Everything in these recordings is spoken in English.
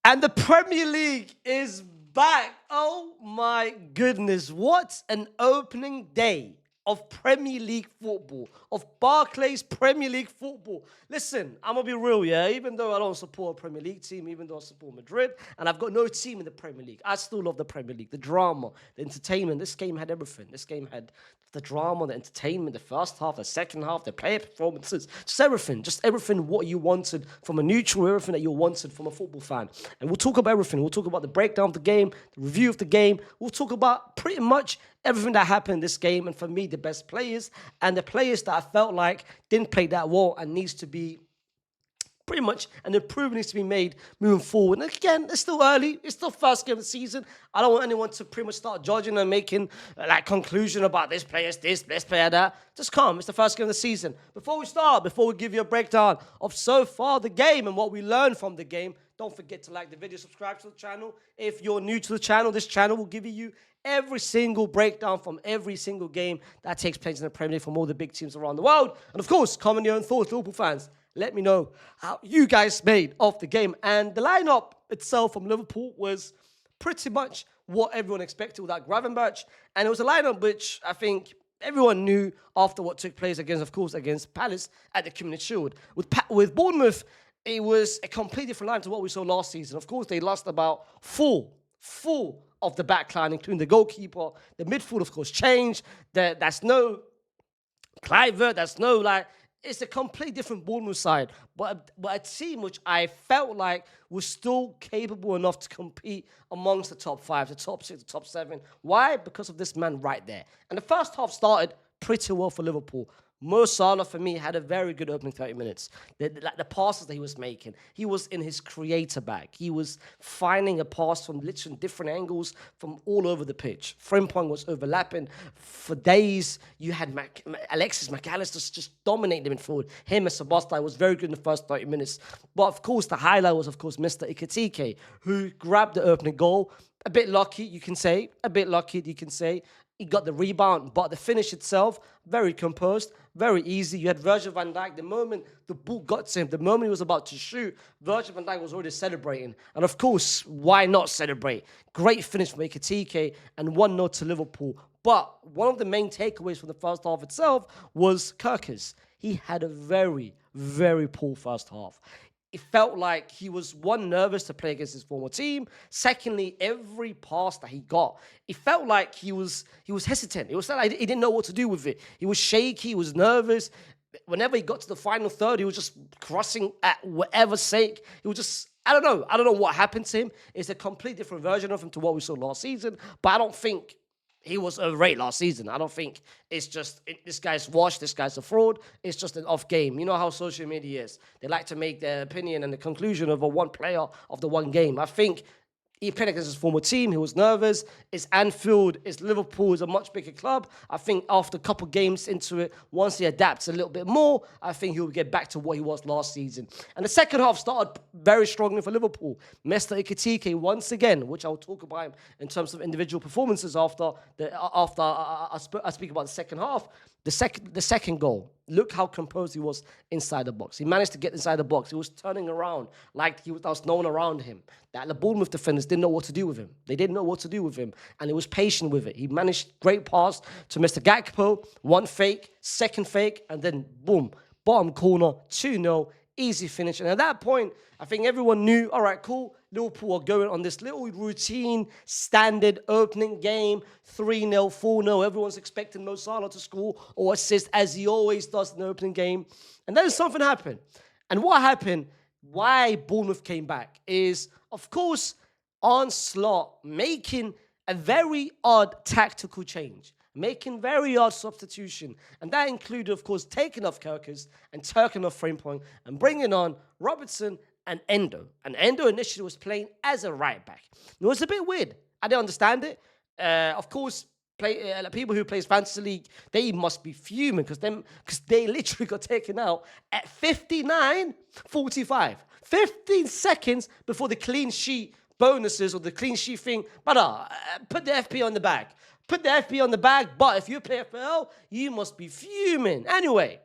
And the Premier League is back. Oh my goodness. What an opening day of Premier League football, of Barclays Premier League football. Listen, I'm going to be real, yeah? Even though I don't support a Premier League team, even though I support Madrid, and I've got no team in the Premier League, I still love the Premier League. The drama, the entertainment. This game had everything. This game had the drama, the entertainment, the first half, the second half, the player performances, just everything what you wanted from a neutral, everything that you wanted from a football fan. And we'll talk about everything. We'll talk about the breakdown of the game, the review of the game. We'll talk about pretty much everything that happened in this game, and for me, the best players and the players that I felt like didn't play that well and needs to be pretty much an improvement needs to be made moving forward. And again, it's still early. It's still first game of the season. I don't want anyone to pretty much start judging and making conclusion about this player's this player that. Just come. It's the first game of the season. Before we give you a breakdown of so far the game and what we learned from the game, don't forget to like the video, subscribe to the channel. If you're new to the channel, this channel will give you every single breakdown from every single game that takes place in the Premier League from all the big teams around the world. And of course, comment your own thoughts, Liverpool fans. Let me know how you guys made of the game. And the lineup itself from Liverpool was pretty much what everyone expected without Gravenberch. And it was a lineup which I think everyone knew after what took place against Palace at the Community Shield. With Bournemouth, it was a completely different line to what we saw last season. Of course, they lost about four of the back line, including the goalkeeper. The midfield, of course, changed. That's no Clivert. That's no, it's a completely different Bournemouth side. But a team which I felt like was still capable enough to compete amongst the top 5, the top 6, the top 7. Why? Because of this man right there. And the first half started pretty well for Liverpool. Mo Salah, for me, had a very good opening 30 minutes. The passes that he was making, he was in his creator bag. He was finding a pass from literally different angles from all over the pitch. Frimpong was overlapping for days. You had Alexis McAllister just dominating the midfield. Him and Sebastian was very good in the first 30 minutes. But, of course, the highlight was, of course, Mr. Ikatike, who grabbed the opening goal. A bit lucky, you can say. He got the rebound, but the finish itself, very composed, very easy. You had Virgil van Dijk. The moment the ball got to him, the moment he was about to shoot, Virgil van Dijk was already celebrating. And of course, why not celebrate? Great finish from Ekitike and 1-0 to Liverpool. But one of the main takeaways from the first half itself was Kirkers. He had a very, very poor first half. It felt like he was, one, nervous to play against his former team. Secondly, every pass that he got, it felt like he was hesitant. It was like he didn't know what to do with it. He was shaky. He was nervous. Whenever he got to the final third, he was just crossing at whatever sake. He was just, I don't know what happened to him. It's a complete different version of him to what we saw last season. But I don't think he was overrated last season. I don't think it's just, this guy's washed, this guy's a fraud. It's just an off game. You know how social media is. They like to make their opinion and the conclusion of a one player of the one game. I think he played against his former team. He was nervous. It's Anfield. It's Liverpool. It's a much bigger club. I think after a couple games into it, once he adapts a little bit more, I think he'll get back to what he was last season. And the second half started very strongly for Liverpool. Mr. Ikatike, once again, which I'll talk about in terms of individual performances after I speak about the second half. The second goal, look how composed he was inside the box. He managed to get inside the box. He was turning around like there was no one around him. The Bournemouth defenders didn't know what to do with him. They didn't know what to do with him, and he was patient with it. He managed great pass to Mr. Gakpo, one fake, second fake, and then boom, bottom corner, 2-0, easy finish. And at that point, I think everyone knew, all right, cool, Liverpool are going on this little routine, standard opening game, 3-0, 4-0. Everyone's expecting Mo Salah to score or assist, as he always does in the opening game. And then something happened. And what happened, why Bournemouth came back, is, of course, Onslaught making a very odd tactical change, making very odd substitution. And that included, of course, taking off Kirkers and taking off Frimpong and bringing on Robertson and Endo. And Endo initially was playing as a right back. It was a bit weird. I didn't understand it. Of course, people who plays Fantasy League, they must be fuming because they literally got taken out at 59:45. 15 seconds before the clean sheet bonuses or the clean sheet thing. But put the FP on the bag. Put the FP on the bag, but if you play FPL, you must be fuming. Anyway,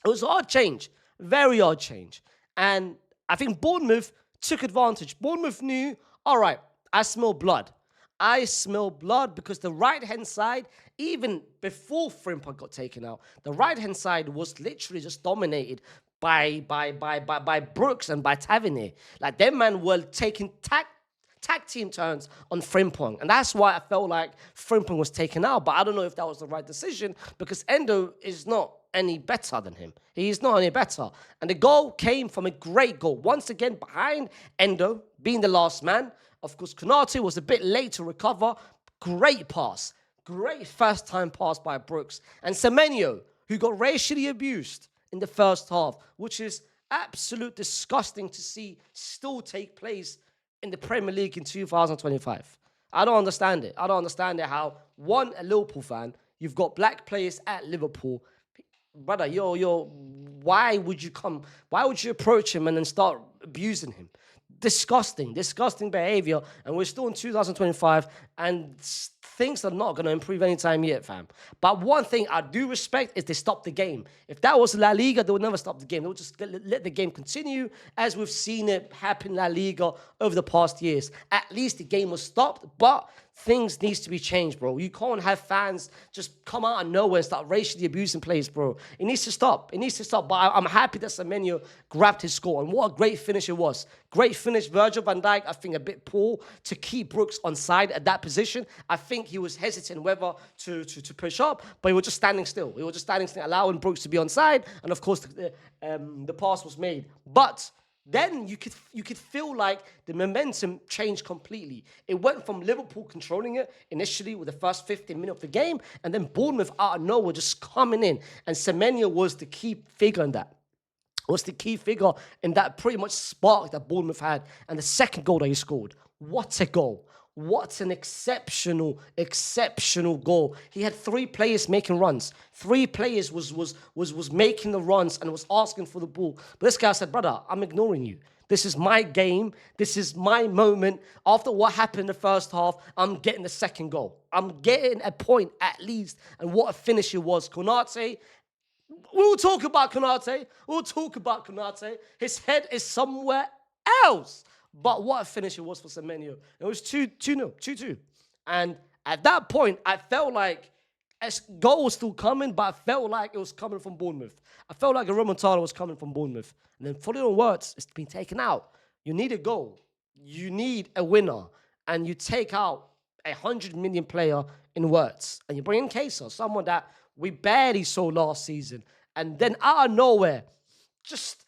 it was an odd change. Very odd change. And I think Bournemouth took advantage. Bournemouth knew, all right, I smell blood. I smell blood because the right-hand side, even before Frimpong got taken out, the right-hand side was literally just dominated by Brooks and by Tavernier. Like, them man were taking tag team turns on Frimpong. And that's why I felt like Frimpong was taken out. But I don't know if that was the right decision because Endo is not any better than him. He's not any better. And the goal came from a great goal. Once again, behind Endo, being the last man. Of course, Konate was a bit late to recover. Great pass. Great first-time pass by Brooks. And Semenyo, who got racially abused in the first half, which is absolute disgusting to see still take place in the Premier League in 2025. I don't understand it. I don't understand it how, one, a Liverpool fan, you've got black players at Liverpool. Brother, why would you approach him and then start abusing him? Disgusting behavior, and we're still in 2025, and things are not going to improve anytime yet, fam. But one thing I do respect is they stopped the game. If that was La Liga, they would never stop the game. They would just let the game continue, as we've seen it happen in La Liga over the past years. At least the game was stopped, but things needs to be changed, bro. You can't have fans just come out of nowhere and start racially abusing players, bro. It needs to stop. It needs to stop. But I'm happy that Semenyo grabbed his score. And what a great finish it was. Great finish. Virgil van Dijk, I think, a bit poor to keep Brooks on side at that position. I think he was hesitant whether to push up, but he was just standing still. He was just standing still, allowing Brooks to be on side. And of course, the pass was made. But then you could feel like the momentum changed completely. It went from Liverpool controlling it initially with the first 15 minutes of the game, and then Bournemouth out of nowhere just coming in. And Semenyo was the key figure in that. Was the key figure in that pretty much spark that Bournemouth had. And the second goal that he scored. What a goal. What an exceptional goal. He had 3 players making runs. 3 players was making the runs and was asking for the ball. But this guy said, brother, I'm ignoring you. This is my game. This is my moment. After what happened in the first half, I'm getting the second goal. I'm getting a point at least. And what a finish it was. Konate, we'll talk about Konate. His head is somewhere else. But what a finish it was for Semenyo. It was 2-2. And at that point, I felt like a goal was still coming, but I felt like it was coming from Bournemouth. I felt like a remontada was coming from Bournemouth. And then for little words, it's been taken out. You need a goal. You need a winner. And you take out a 100 million player in words. And you bring in Kesa, someone that we barely saw last season. And then out of nowhere, just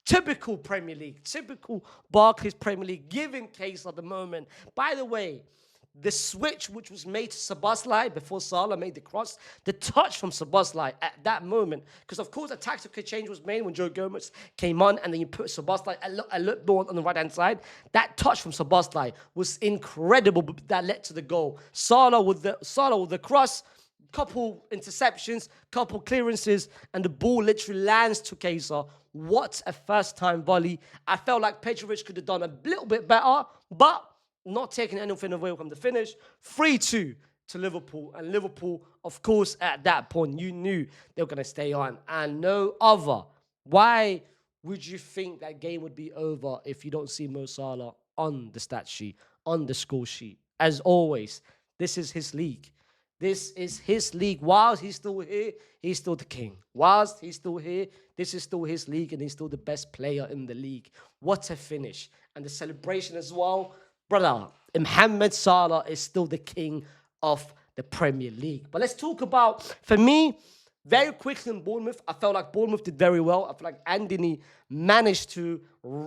typical Premier League, typical Barclays Premier League, giving case at the moment. By the way, the switch which was made to Szoboszlai before Salah made the cross, the touch from Szoboszlai at that moment, because of course a tactical change was made when Joe Gomez came on, and then you put Szoboszlai a little more on the right-hand side. That touch from Szoboszlai was incredible, but that led to the goal. Salah with the cross, couple interceptions, couple clearances, and the ball literally lands to Kesa. What a first-time volley. I felt like Petrovic could have done a little bit better, but not taking anything away from the finish. 3-2 to Liverpool. And Liverpool, of course, at that point, you knew they were going to stay on. And no other. Why would you think that game would be over if you don't see Mo Salah on the stat sheet, on the score sheet? As always, this is his league. This is his league. Whilst he's still here, he's still the king. Whilst he's still here, this is still his league, and he's still the best player in the league. What a finish. And the celebration as well. Brother, Mohamed Salah is still the king of the Premier League. But let's talk about, for me, very quickly in Bournemouth, I felt like Bournemouth did very well. I feel like Anthony managed to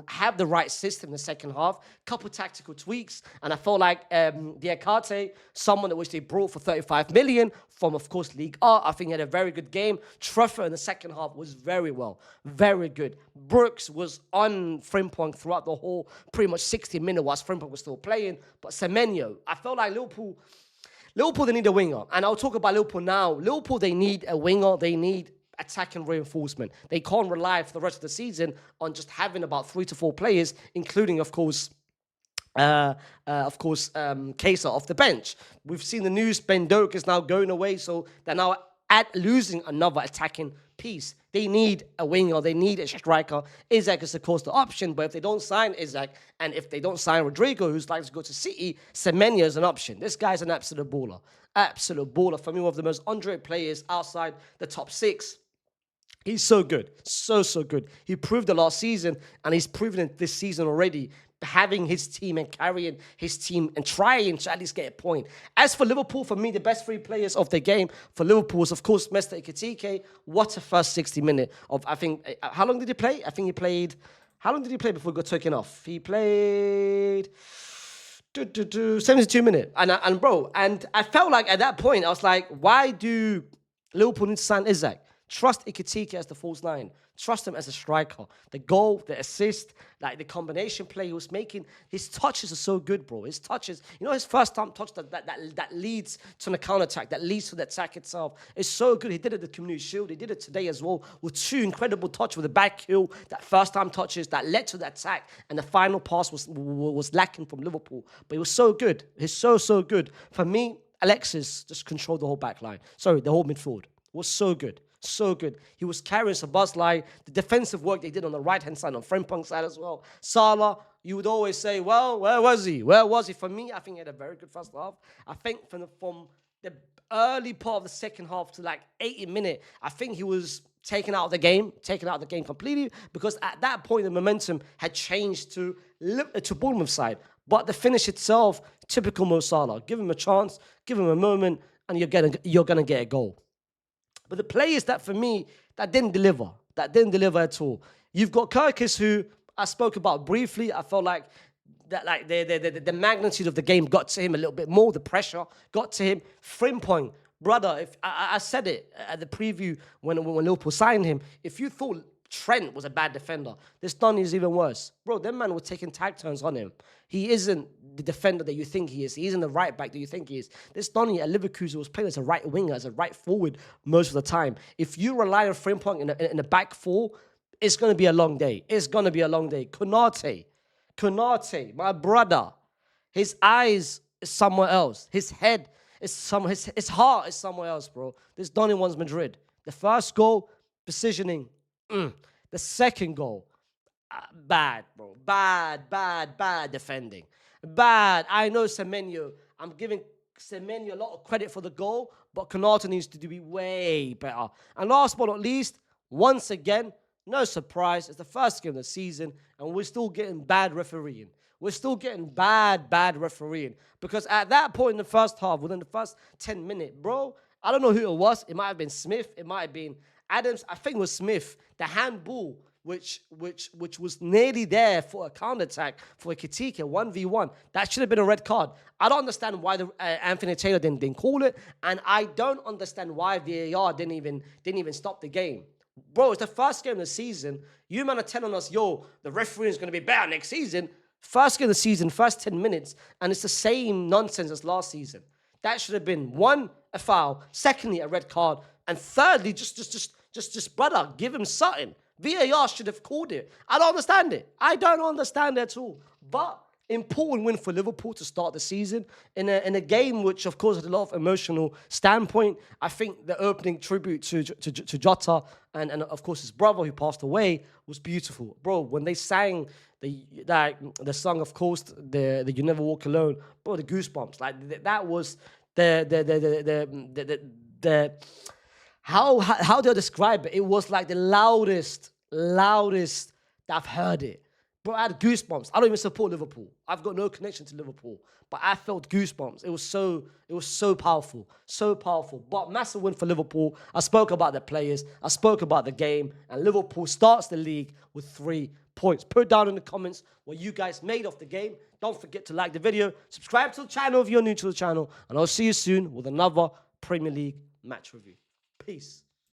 have the right system in the second half. Couple tactical tweaks. And I felt like Diakate, someone that which they brought for 35 million from, of course, League R. I think he had a very good game. Truffer in the second half was very well. Very good. Brooks was on Frimpong throughout the whole pretty much 60 minutes whilst Frimpong was still playing. But Semenyo, I felt like Liverpool, they need a winger. And I'll talk about Liverpool now. Liverpool, they need a winger. They need attacking reinforcement. They can't rely for the rest of the season on just having about 3 to 4 players, including, of course, Kesa off the bench. We've seen the news, Ben Doak is now going away, so they're now losing another attacking piece. They need a winger, they need a striker. Isaac is, of course, the option, but if they don't sign Isaac and if they don't sign Rodrigo, who's likes to go to City, Semenyo is an option. This guy's an absolute baller. Absolute baller. For me, one of the most underrated players outside the top 6. He's so good. So good. He proved it last season, and he's proven it this season already, having his team and carrying his team and trying to at least get a point. As for Liverpool, for me, the best 3 players of the game for Liverpool was, of course, Mr. Ikitike. What a first 60 minutes of, I think, how long did he play? I think he played, how long did he play before he got taken off? He played 72 minutes. And I felt like at that point, I was like, why do Liverpool need to sign Isaac? Trust Ikitike as the false 9. Trust him as a striker. The goal, the assist, like the combination play he was making, his touches are so good, bro. His touches, his first time touch that leads to the counter-attack, that leads to the attack itself, is so good. He did it at the Community Shield. He did it today as well with 2 incredible touches with the back heel, that first time touches that led to the attack, and the final pass was lacking from Liverpool. But he was so good. He's so good. For me, Alexis just controlled the whole back line. Sorry, the whole midfield. Was so good. So good. He was carrying Szoboszlai. The defensive work they did on the right-hand side, on Frimpong's side as well. Salah, you would always say, well, where was he? Where was he? For me, I think he had a very good first half. I think from the early part of the second half to like 80 minutes, I think he was taken out of the game completely, because at that point, the momentum had changed to Bournemouth side. But the finish itself, typical Mo Salah. Give him a chance, give him a moment, and you're gonna get a goal. But the players that, for me, that didn't deliver at all. You've got Kirkis, who I spoke about briefly. I felt like that, like the magnitude of the game got to him a little bit more. The pressure got to him. Frimpong, brother, if I said it at the preview when Liverpool signed him. If you thought Trent was a bad defender, this Donny is even worse. Bro, them man were taking tag turns on him. He isn't the defender that you think he is. He isn't the right back that you think he is. This Donny at Leverkusen was playing as a right winger, as a right forward most of the time. If you rely on Frimpong in the back 4, it's going to be a long day. It's going to be a long day. Konate, my brother, his eyes is somewhere else. His head is his heart is somewhere else, bro. This Donny wants Madrid. The first goal, positioning. The second goal, bad, bro. Bad defending. Bad. I know Semenyo. I'm giving Semenyo a lot of credit for the goal, but Konate needs to be way better. And last but not least, once again, no surprise, it's the first game of the season, and we're still getting bad refereeing. We're still getting bad refereeing. Because at that point in the first half, within the first 10 minutes, bro, I don't know who it was. It might have been Smith. It might have been Adams. I think it was Smith. The handball, which was nearly there for a counter-attack for a Kitike, 1v1. That should have been a red card. I don't understand why Anthony Taylor didn't call it, and I don't understand why VAR didn't even stop the game. Bro, it's the first game of the season. You man are telling us, yo, the referee is going to be better next season. First game of the season, first 10 minutes, and it's the same nonsense as last season. That should have been, 1, a foul, secondly, a red card, and thirdly, just brother, give him something. VAR should have called it. I don't understand it. I don't understand it at all. But important win for Liverpool to start the season in a game which, of course, had a lot of emotional standpoint. I think the opening tribute to Jota and of course his brother who passed away was beautiful, bro. When they sang the song, of course, the You Never Walk Alone, bro, the goosebumps. Like that was the how do I describe it? It was like the loudest that I've heard it. Bro, I had goosebumps. I don't even support Liverpool. I've got no connection to Liverpool. But I felt goosebumps. It was so powerful. So powerful. But massive win for Liverpool. I spoke about the players. I spoke about the game. And Liverpool starts the league with 3 points. Put down in the comments what you guys made of the game. Don't forget to like the video. Subscribe to the channel if you're new to the channel. And I'll see you soon with another Premier League match review. Peace.